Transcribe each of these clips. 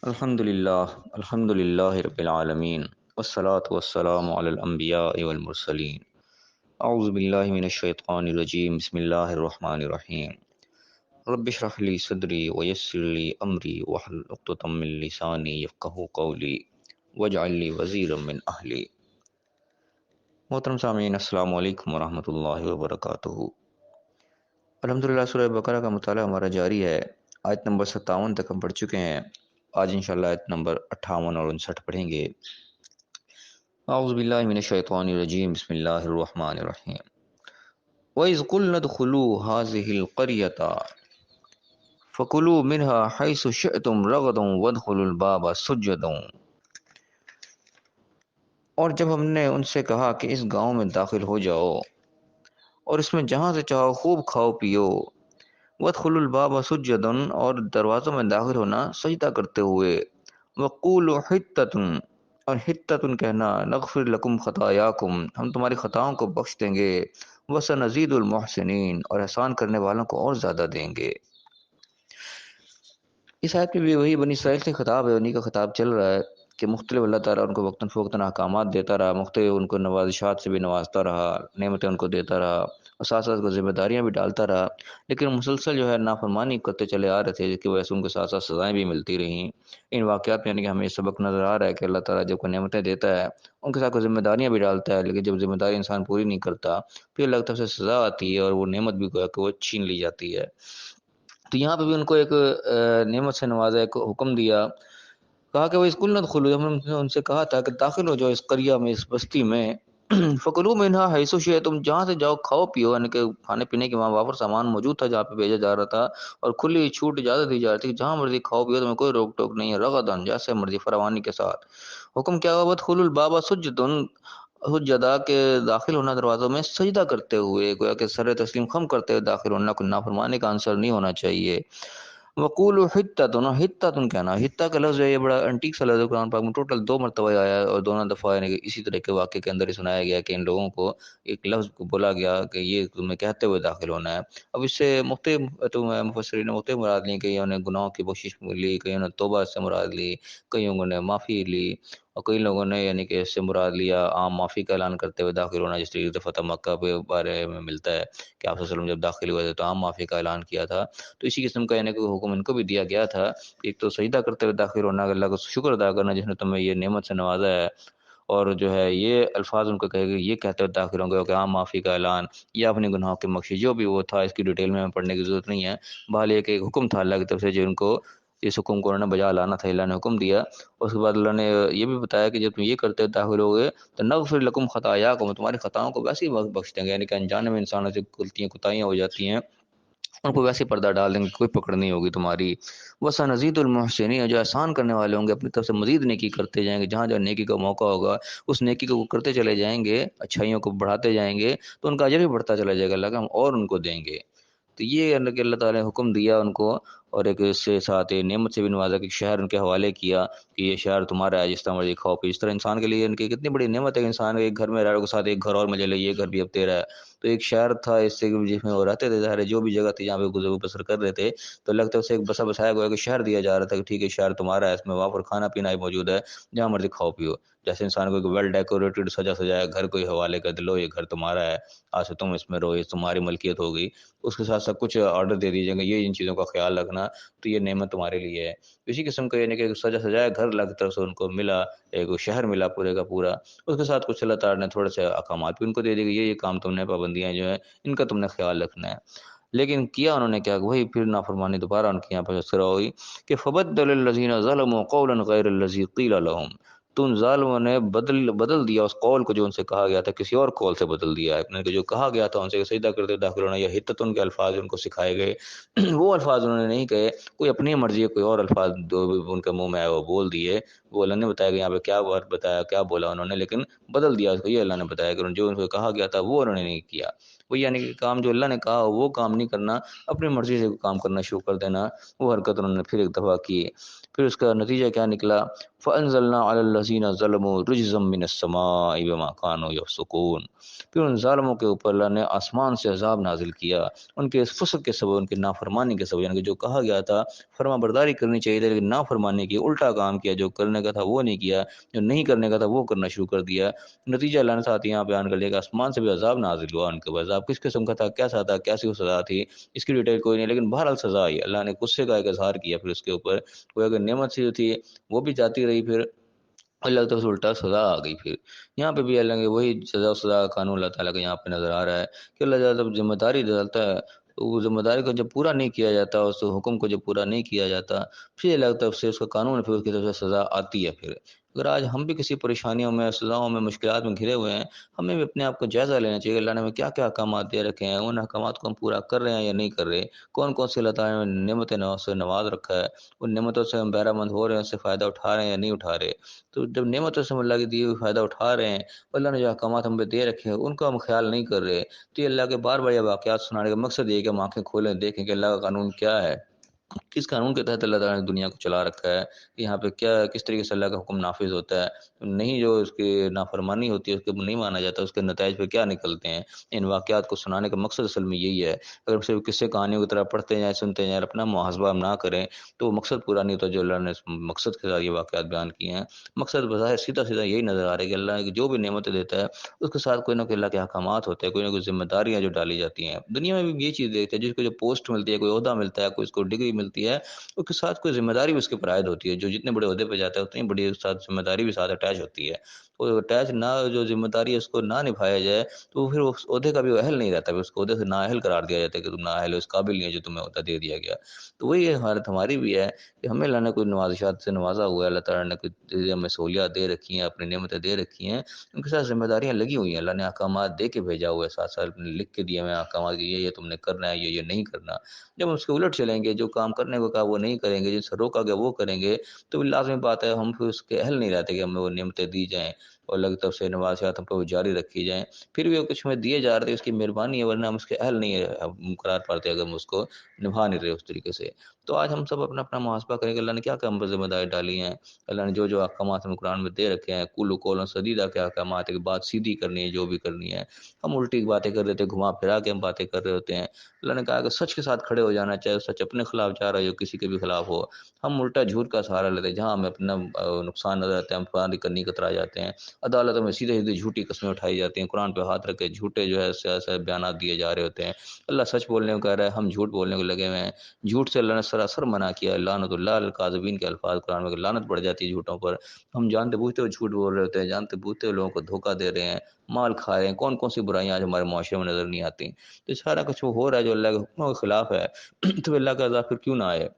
الحمد للہ رب العالمین والصلاة والسلام علی الانبیاء والمرسلین اعوذ باللہ من الشیطان الرجیم بسم اللہ الرحمن الرحیم رب اشرح لی صدری ویسر لی امری واحلل عقدۃ من لسانی یفقہوا قولی واجعل لی وزیرا من اہلی۔ محترم سامعین، السلام علیکم ورحمۃ اللہ وبرکاتہ۔ الحمدللہ سورہ بقرہ کا مطالعہ ہمارا جاری ہے۔ آیت نمبر 57 تک ہم پڑھ چکے ہیں۔ آج انشاءاللہ آیت نمبر 58 اور 59 پڑھیں گے۔ اعوذ باللہ من الشیطان الرجیم بسم اللہ الرحمن الرحیم۔ وَإِذْ قُلْنَا ادْخُلُوا هَٰذِهِ الْقَرْيَةَ فَكُلُوا مِنْهَا حَيْثُ شِئْتُمْ رَغَدًا وَادْخُلُوا الْبَابَ سُجَّدًا۔ اور جب ہم نے ان سے کہا کہ اس گاؤں میں داخل ہو جاؤ اور اس میں جہاں سے چاہو خوب کھاؤ پیو، وَادْخُلُوا الْبَابَ سُجَّدًا، اور دروازوں میں داخل ہونا سجدہ کرتے ہوئے، وَقُولُوا حِطَّةٌ، اور حِطَّةٌ کہنا، نغفر لکم خطایاکم، ہم تمہاری خطاؤں کو بخش دیں گے، وَسَنَزِيدُ الْمُحْسِنِينَ، اور احسان کرنے والوں کو اور زیادہ دیں گے۔ اس آیت میں بھی وہی بنی اسرائیل سے خطاب ہے، انہی کا خطاب چل رہا ہے کہ مختلف اللہ تعالیٰ ان کو وقتاً فوقتاً احکامات دیتا رہا، مختلف ان کو نوازشات سے بھی نوازتا رہا، نعمتیں ان کو دیتا رہا، اور ساتھ ساتھ کو ذمہ داریاں بھی ڈالتا رہا، لیکن مسلسل جو ہے نافرمانی کرتے چلے آ رہے تھے، جس کی وجہ سے ان کے ساتھ ساتھ سزائیں بھی ملتی رہیں۔ ان واقعات میں یعنی کہ ہمیں یہ سبق نظر آ رہا ہے کہ اللہ تعالیٰ جب کوئی نعمتیں دیتا ہے ان کے ساتھ کوئی ذمہ داریاں بھی ڈالتا ہے، لیکن جب ذمہ داری انسان پوری نہیں کرتا پھر اللہ کی طرف سے سزا آتی ہے اور وہ نعمت بھی گویا کہ وہ چھین لی جاتی ہے۔ تو یہاں پہ بھی ان کو ایک نعمت سے نوازا، ایک حکم دیا، کہا کہ وہ اسکول نہ دخلو، ہم نے ان سے کہا تھا کہ داخل ہو جاؤ اس قریہ میں، اس بستی میں، فکلوا منہا حیث شئتم، جہاں سے جاؤ کھاؤ پیو، یعنی کہ کھانے پینے کے وہاں وافر سامان موجود تھا جہاں پہ بھیجا جا رہا تھا، اور کھلی چھوٹ اجازت دی جا رہی تھی کہ جہاں مرضی کھاؤ پیو، تمہیں کوئی روک ٹوک نہیں ہے، رغدن، جیسے مرضی فراوانی کے ساتھ۔ حکم کیا ہوا؟ ادخلوا الباب سجدا، کہ داخل ہونا دروازوں میں سجدہ کرتے ہوئے، گویا کہ سر تسلیم خم کرتے ہوئے داخل ہونا، کوئی نافرمانی کا عنصر نہیں ہونا چاہیے۔ وقولوا حطۃ، حطۃ کہنا، حطہ کا لفظ ہے یہ بڑا انٹیک سا لفظ ہے، قرآن پاک میں ٹوٹل 2 مرتبہ آیا ہے، اور دونوں دفعہ یعنی کہ اسی طرح کے واقعے کے اندر ہی سنایا گیا کہ ان لوگوں کو ایک لفظ کو بولا گیا کہ یہ تمہیں کہتے ہوئے داخل ہونا ہے۔ اب اس سے مختلف مفسرین نے مختلف مراد لی، کئیوں نے گناہوں کی بخشش لی، کئیوں نے توبہ سے مراد لی، کئیوں نے معافی لی، اور کئی لوگوں نے یعنی کہ اس سے مراد لیا عام معافی کا اعلان کرتے ہوئے داخل ہونا، جس طریقے سے فتح مکہ کے بارے میں ملتا ہے کہ آپ صلی اللہ علیہ وسلم جب داخل ہوئے تھے تو عام معافی کا اعلان کیا تھا۔ تو اسی قسم کا یعنی کہ حکم ان کو بھی دیا گیا تھا، ایک تو سجدہ کرتے ہوئے داخل ہونا، اللہ کا شکر ادا کرنا جس نے تمہیں یہ نعمت سے نوازا ہے، اور جو ہے یہ الفاظ ان کو کہے گا، یہ کہتے ہوئے داخل ہوں گے کہ عام معافی کا اعلان یا اپنے گناہوں کے بخشش، جو بھی وہ تھا، اس کی ڈیٹیل میں ہمیں پڑھنے کی ضرورت نہیں ہے، بہرحال ایک حکم تھا اللہ کی طرف سے جو ان کو اس حکم کو انہوں نے بجا لانا تھا، اللہ نے حکم دیا۔ اس کے بعد اللہ نے یہ بھی بتایا کہ جب تم یہ کرتے داخل ہوگے تو نغفر لکم خطایاکم، تمہاری خطاؤں کو ویسے ہی بخش دیں گے، یعنی کہ انجانے میں انسانوں سے غلطیاں کوتاہیاں ہو جاتی ہیں، ان کو ویسے پردہ ڈال دیں گے، کوئی پکڑ نہیں ہوگی تمہاری۔ وَسَنَزِيدُ الْمُحْسِنِينَ، جو احسان کرنے والے ہوں گے اپنی طرف سے مزید نیکی کرتے جائیں گے، جہاں جہاں نیکی کا موقع ہوگا اس نیکی کو وہ کرتے چلے جائیں گے، اچھائیوں کو بڑھاتے جائیں گے تو ان کا اجر بھی بڑھتا چلا جائے گا، اللہ کا ہم اور ان کو دیں گے۔ تو یہ اللہ تعالیٰ نے حکم دیا ان کو، اور ایک اس سے ساتھ نعمت سے بھی نوازا کہ شہر ان کے حوالے کیا کہ یہ شہر تمہارا ہے، جس طرح مرضی کھاؤ پی۔ اس طرح انسان کے لیے ان کی کتنی بڑی نعمت ہے کہ انسان ایک گھر میں رہ کے ساتھ ایک گھر اور ملے، یہ گھر بھی اب تیرا ہے۔ تو ایک شہر تھا اس سے جس میں وہ رہتے تھے، ظاہر ہے جو بھی جگہ تھی جہاں پہ گزر بسر کر رہے تھے، تو لگتا ہے اسے ایک بسا بسایا گیا کہ شہر دیا جا رہا تھا کہ ٹھیک ہے شہر تمہارا ہے، اس میں وہاں پر کھانا پینا ہی موجود ہے، جہاں مرضی کھاؤ پیو۔ جیسے انسان کو ایک ویل ڈیکوریٹڈ سجا سجایا گھر کو ہی حوالے کر دلو، یہ گھر تمہارا ہے، آج سے تم اس میں رہو، یہ تمہاری ملکیت ہوگی، اس کے ساتھ سب کچھ آرڈر دے دیجیے گا، یہ ان چیزوں کا خیال رکھنا، تو یہ نعمت تمہارے لیے ہے۔ اسی قسم کا یعنی کہ سجا سجایا گھر اللہ کی طرف سے ان کو ملا، ایک شہر ملا پورے کا پورا، اس کے ساتھ کچھ اللہ تعالیٰ نے تھوڑے سے احکامات بھی ان کو دے دی کہ یہ کام تم نے، پابندیاں جو ہیں ان کا تم نے خیال رکھنا ہے۔ لیکن کیا انہوں نے کیا، وہی پھر نافرمانی دوبارہ ان کے یہاں پہ سرا ہوئی کہ فبدل الذین ظلموا قولا غیر الذی قیل لهم، تو ان ظالموں نے بدل دیا اس قول کو جو ان سے کہا گیا تھا، کسی اور قول سے بدل دیا ہے، کہ جو کہا گیا تھا ان سے سجدہ کرتے داخل ہونا، یا حطت ان کے الفاظ ان کو سکھائے گئے وہ الفاظ انہوں نے نہیں کہے، کوئی اپنی مرضی ہے، کوئی اور الفاظ جو ان کے منہ میں آئے وہ بول دیے، وہ اللہ نے بتایا کہ یہاں پہ کیا بات بتایا، کیا بولا انہوں نے، لیکن بدل دیا اس کو، یہ اللہ نے بتایا کہ جو ان کو کہا گیا تھا وہ انہوں نے نہیں کیا۔ وہ یعنی کہ کام جو اللہ نے کہا وہ کام نہیں کرنا، اپنی مرضی سے کام کرنا شروع کر دینا، وہ حرکت انہوں نے پھر ایک دفعہ کی۔ پھر اس کا نتیجہ کیا نکلا؟ فَأَنزَلْنَا عَلَى الَّذِينَ ظَلَمُوا رِجْزًا مِّنَ السَّمَاءِ بِمَا كَانُوا يَفْسُقُونَ۔ پھر ان ظالموں کے اوپر اللہ نے آسمان سے عذاب نازل کیا، ان کے فسق کے سبب، ان کے نافرمانی کے سبب، یعنی کہ جو کہا گیا تھا فرما برداری کرنی چاہیے تھی لیکن نافرمانی کی، الٹا کام کیا، جو کرنے کا تھا وہ نہیں کیا، جو نہیں کرنے کا تھا وہ کرنا شروع کر دیا۔ نتیجہ اللہ نے ساتھ یہاں بیان کر لیا کہ آسمان سے بھی عذاب نازل ہوا ان کے اوپر۔ عذاب کس قسم کا تھا، کیسا تھا، کیسی وہ سزا تھی، اس کی ڈیٹیل کوئی نہیں، لیکن بہرحال سزا آئی۔ اللہ نے غصے کا ایک اظہار کیا پھر اس کے اوپر، وہ اگر نعمت سی جو تھی وہ بھی جاتی رہی، پھر اللہ کی طرف سے الٹا سزا آ گئی۔ پھر یہاں پہ بھی اللہ کے وہی سزا و سزا کا قانون اللہ تعالیٰ کا یہاں پہ نظر آ رہا ہے کہ اللہ تعالیٰ جب ذمہ داری ڈالتا ہے تو وہ ذمہ داری کو جب پورا نہیں کیا جاتا، اس حکم کو جب پورا نہیں کیا جاتا، پھر اللہ کی طرف سے اس کا قانون ہے، پھر اس کی طرف سے سزا آتی ہے۔ پھر اگر آج ہم بھی کسی پریشانیوں میں، سزاؤں میں، مشکلات میں گھرے ہوئے ہیں، ہمیں بھی اپنے آپ کو جائزہ لینا چاہیے کہ اللہ نے ہمیں کیا کیا احکامات دے رکھے ہیں، ان احکامات کو ہم پورا کر رہے ہیں یا نہیں کر رہے، کون کون سی اللہ تعالیٰ نے نعمتیں سے نواز رکھا ہے، ان نعمتوں سے ہم بہرہ مند ہو رہے ہیں، اس سے فائدہ اٹھا رہے ہیں یا نہیں اٹھا رہے۔ تو جب نعمتوں سے ہم اللہ کی دی ہوئی فائدہ اٹھا رہے ہیں، اللہ نے جو احکامات ہم پہ دے رکھے ہیں ان کو ہم خیال نہیں کر رہے، تو یہ اللہ کے بار بار یہ واقعات سنانے کا مقصد یہ ہے کہ ہم آنکھیں کھولیں، دیکھیں کہ اللہ کا قانون کیا ہے، کس قانون کے تحت اللہ تعالیٰ نے دنیا کو چلا رکھا ہے، کہ یہاں پہ کیا کس طریقے سے اللہ کا حکم نافذ ہوتا ہے، نہیں جو اس کی نافرمانی ہوتی ہے اس کو نہیں مانا جاتا، اس کے نتائج پہ کیا نکلتے ہیں۔ ان واقعات کو سنانے کا مقصد اصل میں یہی ہے۔ اگر صرف قصے کہانیوں کی طرح پڑھتے جائیں، سنتے جائیں، اپنا محاسبہ ہم نہ کریں تو وہ مقصد پورا نہیں ہوتا جو اللہ نے اس مقصد کے ساتھ یہ واقعات بیان کیے ہیں۔ مقصد بظاہر سیدھا سیدھا یہی نظر آ رہا ہے کہ اللہ جو بھی نعمتیں دیتا ہے اس کے ساتھ کوئی نہ کوئی اللہ کے احکامات ہوتے ہیں، کوئی نہ کوئی ذمہ داریاں جو ڈالی جاتی ہیں۔ دنیا میں بھی یہ چیز دیکھتے ہیں، جس کو جو پوسٹ ملتی ہے، کوئی عہدہ ملتا ہے، کوئی اس کو ڈگری ملتی ہے، اس کے ساتھ کوئی ذمہ داری بھی اس کے پر عائد ہوتی ہے۔ جو جتنے بڑے عہدے پہ جاتا ہے اتنی بڑی اس ساتھ ذمہ داری بھی ساتھ اٹیچ ہوتی ہے۔ تو اٹیچ نہ، جو ذمہ داری ہے اس کو نہ نبھایا جائے تو پھر اس عہدے کا بھی وہ اہل نہیں رہتا، پھر اس کو عہدے سے نااہل قرار دیا جاتا ہے کہ تم نااہل ہو، اس قابل نہیں ہے جو تمہیں عہدہ دے دیا گیا۔ تو وہی حالت ہماری بھی ہے کہ ہمیں اللہ نے کوئی نوازشات سے نوازا ہوا ہے، اللہ تعالیٰ نے کوئی ہمیں سہولیات دے رکھی ہیں، اپنی نعمتیں دے رکھی ہیں، ان کے ساتھ ذمہ داریاں لگی ہوئی ہیں۔ اللہ نے احکامات دے کے بھیجا ہوا ہے، ساتھ ساتھ لکھ کے دیے ہوئے احکامات کہ یہ تم نے کرنا ہے، یہ نہیں کرنا۔ جب ہم اس کے الٹ چلیں گے، جو کام کرنے کو کہا وہ نہیں کریں گے، جن سے روکا گیا وہ کریں گے، تو لازمی بات ہے ہم پھر اس کے اہل نہیں رہتے کہ ہمیں وہ نعمتیں دی جائیں اور اللہ کی طرف سے نوازشات ہم پہ وہ جاری رکھی جائیں۔ پھر بھی وہ کچھ ہمیں دیے جا رہے ہیں، اس کی مہربانی ہے، ورنہ ہم اس کے اہل نہیں قرار پاتے اگر ہم اس کو نبھا نہیں رہے اس طریقے سے۔ تو آج ہم سب اپنا اپنا محاسبہ کریں کہ اللہ نے کیا کیا ہم پر ذمہ داری ڈالی ہیں، اللہ نے جو جو احکامات ہمیں قرآن میں دے رکھے ہیں، کل قول سدیدہ کے احکامات ہے کہ بات سیدھی کرنی ہے، جو بھی کرنی ہے، ہم الٹی باتیں کر رہے تھے، گھما پھرا کے ہم باتیں کر رہے ہوتے ہیں۔ اللہ نے کہا کہ سچ کے ساتھ کھڑے ہو جانا چاہے، سچ اپنے خلاف جا رہا ہے جو کسی کے بھی خلاف ہو، ہم الٹا جھوٹ کا سہارا لیتے ہیں، جہاں ہمیں اپنا نقصان نظر آتا ہے ہم فلانی کرنی کترا جاتے ہیں، عدالتوں میں سیدھے سیدھے جھوٹی قسمیں اٹھائی جاتی ہیں، قرآن پہ ہاتھ رکھ کے جھوٹے جو ہے ایسے بیانات دیے جا رہے ہوتے ہیں۔ اللہ سچ بولنے کو کہہ رہا ہے، ہم جھوٹ بولنے کو لگے ہوئے ہیں۔ جھوٹ سے اللہ نے سراسر منع کیا، لعنت اللہ علی الکاذبین کے الفاظ قرآن میں، لعنت پڑ جاتی ہے جھوٹوں پر۔ ہم جانتے بوجھتے ہوئے جھوٹ بول رہے ہوتے ہیں، جانتے بوجھتے ہوئے لوگوں کو دھوکہ دے رہے ہیں، مال کھا رہے ہیں، کون کون سی برائیاں آج ہمارے معاشرے میں نظر نہیں آتی۔ تو سارا کچھ وہ ہو رہا ہے جو اللہ کے حکموں کے خلاف ہے، تو اللہ کا عذاب پھر کیوں نہ آئے؟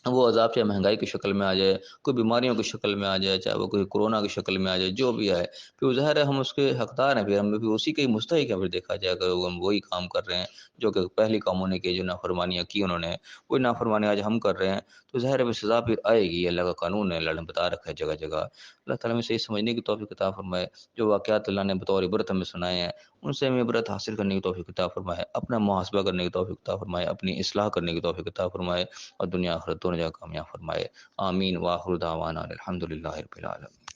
وہ عذاب چاہے مہنگائی کی شکل میں آ جائے، کوئی بیماریوں کی شکل میں آ جائے، چاہے وہ کوئی کورونا کی شکل میں آ جائے، جو بھی آئے، پھر ظاہر ہے ہم اس کے حقدار ہیں، پھر ہم بھی اسی کے مستحق ہیں۔ پھر دیکھا جائے اگر ہم وہی کام کر رہے ہیں جو کہ پہلی قوموں نے کی، جو نافرمانیاں کی انہوں نے، وہی نافرمانی آج ہم کر رہے ہیں، تو ظاہر ہے پھر سزا پھر آئے گی۔ اللہ کا قانون ہے، اللہ نے بتا رکھا ہے جگہ جگہ۔ اللہ تعالیٰ میں صحیح سمجھنے کی توفیق عطا فرمائے، جو واقعات اللہ نے بطور عبرت ہمیں سنائے ہیں ان سے ہمیں عبرت حاصل کرنے کی توفیق عطا فرمائے، اپنا محاسبہ کرنے کی توفیق عطا فرمائے، اپنی اصلاح کرنے کی توفیق عطا فرمائے، اور دنیا آخرت دونوں جگہ کامیاب فرمائے۔ آمین۔ واخر دعوانا الحمد للہ رب العالمین۔